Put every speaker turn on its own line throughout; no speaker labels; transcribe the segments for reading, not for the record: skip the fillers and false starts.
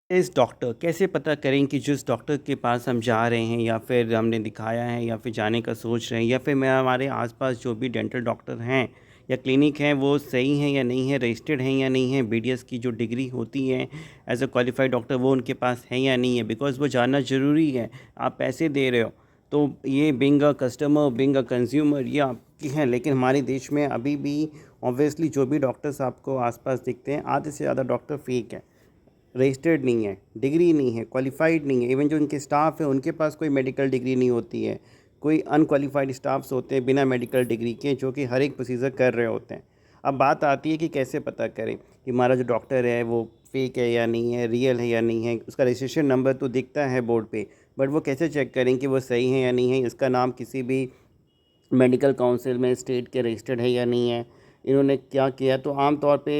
इस डॉक्टर कैसे पता करें कि जिस डॉक्टर के पास हम जा रहे हैं या फिर हमने दिखाया है या फिर जाने का सोच रहे हैं या फिर मैं हमारे आसपास जो भी डेंटल डॉक्टर हैं या क्लिनिक हैं वो सही हैं या नहीं है, रजिस्टर्ड हैं या नहीं है, बीडीएस की जो डिग्री होती है एज अ क्वालिफाइड डॉक्टर वो उनके पास है या नहीं है, बिकॉज़ वो जानना ज़रूरी है। आप पैसे दे रहे हो तो ये being a customer being a consumer ये आपकी है। लेकिन हमारे देश में अभी भी ऑब्वियसली जो भी डॉक्टर्स आपको आसपास दिखते हैं आधे से ज़्यादा डॉक्टर फेक है, रजिस्टर्ड नहीं है, डिग्री नहीं है, क्वालिफ़ाइड नहीं है। इवन जो उनके स्टाफ़ है उनके पास कोई मेडिकल डिग्री नहीं होती है। कोई अनक्वालिफ़ाइड स्टाफ्स होते हैं बिना मेडिकल डिग्री के जो कि हर एक प्रोसीजर कर रहे होते हैं। अब बात आती है कि कैसे पता करें कि हमारा जो डॉक्टर है वो फ़ेक है या नहीं है, रियल है या नहीं है। उसका रजिस्ट्रेशन नंबर तो दिखता है बोर्ड पे, बट वो कैसे चेक करें कि वो सही है या नहीं है? इसका नाम किसी भी मेडिकल काउंसिल में स्टेट के रजिस्टर्ड है या नहीं है? इन्होंने क्या किया? तो आम तौर पे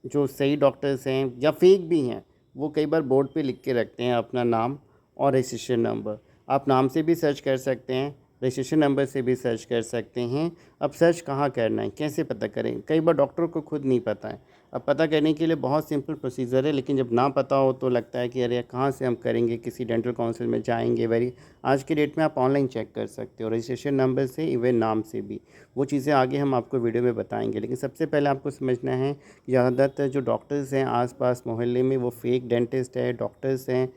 जो सही डॉक्टर्स हैं या फेक भी हैं वो कई बार बोर्ड पे लिख के रखते हैं अपना नाम और रजिस्ट्रेशन नंबर। आप नाम से भी सर्च कर सकते हैं, रजिस्ट्रेशन नंबर से भी सर्च कर सकते हैं। अब सर्च कहाँ करना है, कैसे पता करें? कई बार डॉक्टरों को खुद नहीं पता है। अब पता करने के लिए बहुत सिंपल प्रोसीजर है, लेकिन जब ना पता हो तो लगता है कि अरे कहाँ से हम करेंगे, किसी डेंटल काउंसिल में जाएंगे। वेरी आज के डेट में आप ऑनलाइन चेक कर सकते हो रजिस्ट्रेशन नंबर से, इवन नाम से भी। वो चीज़ें आगे हम आपको वीडियो में बताएंगे, लेकिन सबसे पहले आपको समझना है कि ज़्यादातर जो डॉक्टर्स हैं आसपास मोहल्ले में वो फेक डेंटिस्ट है, डॉक्टर्स हैं।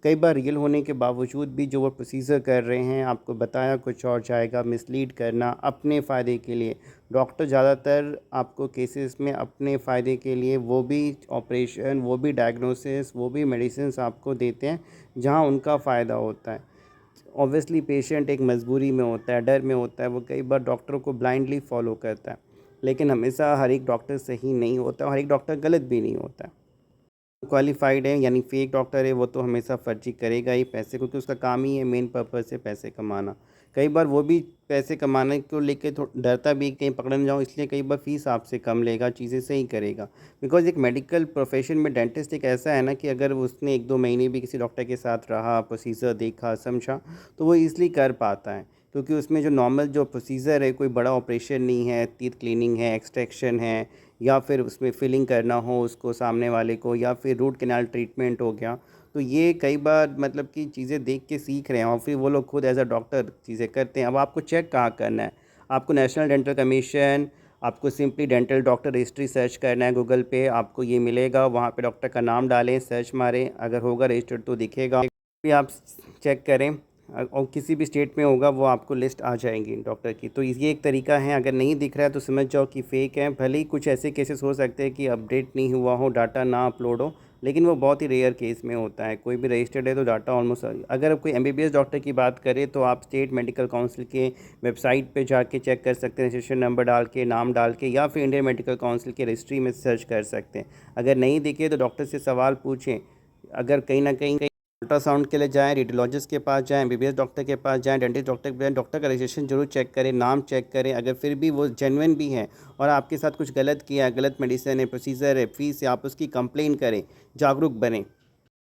कई बार रियल होने के बावजूद भी जो वो प्रोसीजर कर रहे हैं आपको बताया कुछ और जाएगा, मिसलीड करना अपने फ़ायदे के लिए। डॉक्टर ज़्यादातर आपको केसेस में अपने फ़ायदे के लिए वो भी ऑपरेशन, वो भी डायग्नोसिस, वो भी मेडिसिन्स आपको देते हैं जहां उनका फ़ायदा होता है। ऑब्वियसली पेशेंट एक मजबूरी में होता है, डर में होता है, वो कई बार डॉक्टरों को ब्लाइंडली फॉलो करता है। लेकिन हमेशा हर एक डॉक्टर सही नहीं होता और हर एक डॉक्टर गलत भी नहीं होता है। क्वालिफ़ाइड है यानी फेक डॉक्टर है वो तो हमेशा फर्जी करेगा ही पैसे, क्योंकि उसका काम ही है, मेन पर्पस है पैसे कमाना। कई बार वो भी पैसे कमाने को लेके डरता भी कहीं पकड़ न जाऊँ, इसलिए कई बार फ़ीस आपसे कम लेगा, चीज़ें सही करेगा। बिकॉज़ एक मेडिकल प्रोफेशन में डेंटिस्ट एक ऐसा है ना कि अगर उसने 1-2 महीने भी किसी डॉक्टर के साथ रहा, प्रोसीजर देखा, समझा, तो वो ईज़िली कर पाता है। क्योंकि उसमें जो नॉर्मल जो प्रोसीजर है, कोई बड़ा ऑपरेशन नहीं है, टीथ क्लीनिंग है, एक्सट्रैक्शन है या फिर उसमें फिलिंग करना हो उसको सामने वाले को, या फिर रूट कैनाल ट्रीटमेंट हो गया। तो ये कई बार मतलब कि चीज़ें देख के सीख रहे हैं और फिर वो लोग खुद एज़ अ डॉक्टर चीज़ें करते हैं। अब आपको चेक कहाँ करना है? आपको नेशनल डेंटल कमीशन, आपको simply dental doctor registry search करना है गूगल पे, आपको ये मिलेगा। वहाँ पे डॉक्टर का नाम डालें, सर्च मारें, अगर होगा रजिस्टर्ड तो दिखेगा। भी आप चेक करें, और किसी भी स्टेट में होगा वो आपको लिस्ट आ जाएंगी डॉक्टर की। तो ये एक तरीका है, अगर नहीं दिख रहा है तो समझ जाओ कि फ़ेक है। भले ही कुछ ऐसे केसेस हो सकते हैं कि अपडेट नहीं हुआ हो, डाटा ना अपलोड हो, लेकिन वो बहुत ही रेयर केस में होता है। कोई भी रजिस्टर्ड है तो डाटा ऑलमोस्ट, अगर कोई एमबीबीएस डॉक्टर की बात करें तो आप स्टेट मेडिकल काउंसिल के वेबसाइट पे जाके चेक कर सकते हैं, रजिस्ट्रेशन नंबर डाल के, नाम डाल के, या फिर इंडियन मेडिकल काउंसिल की रजिस्ट्री में सर्च कर सकते हैं। अगर नहीं दिखे तो डॉक्टर से सवाल पूछें। अगर कहीं ना कहीं अल्ट्रासाउंड के लिए जाएँ, रेडियोलॉजिस्ट के पास जाएँ, एमबीबीएस डॉक्टर के पास जाएँ, डेंटिस्ट डॉक्टर के पास, डॉक्टर का रजिस्ट्रेशन जरूर चेक करें, नाम चेक करें। अगर फिर भी वो जेन्युइन भी है और आपके साथ कुछ गलत किया है, गलत मेडिसिन है, प्रोसीजर है, फीस है, आप उसकी कंप्लेन करें, जागरूक बनें।